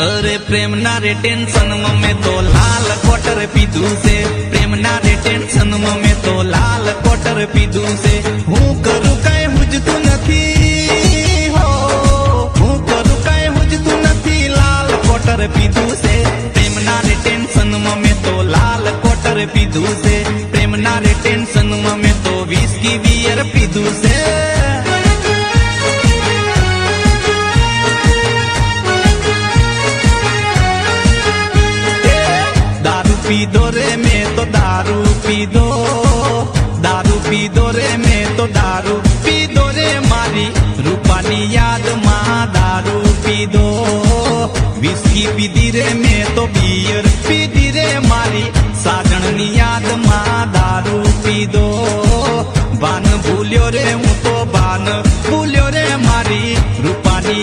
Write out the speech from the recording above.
अरे प्रेम ना रे टेंशन में तो लाल क्वार्टर पीधू से प्रेम ना रे टेंशन में तो लाल क्वार्टर पीधू से हूँ करूँ कई हुजतू नथी हो हूँ करूँ कई हुजतू नथी लाल क्वार्टर पीधू से प्रेम ना रे टेंशन में तो लाल क्वार्टर पीधू से प्रेम ना रे टेंशन में तो विस्की बियर पीधू से पी दो रे मैं तो दारू पी दो रे मैं तो दारू पी दो रे मारी रूपानी याद माँ दारू पी दो विस्की पीधी रे मैं तो बियर पीधी रे मारी साजणनी याद माँ दारू पी दो बान भूल्यो रे हूँ तो बान भूल्यो रे मारी रूपानी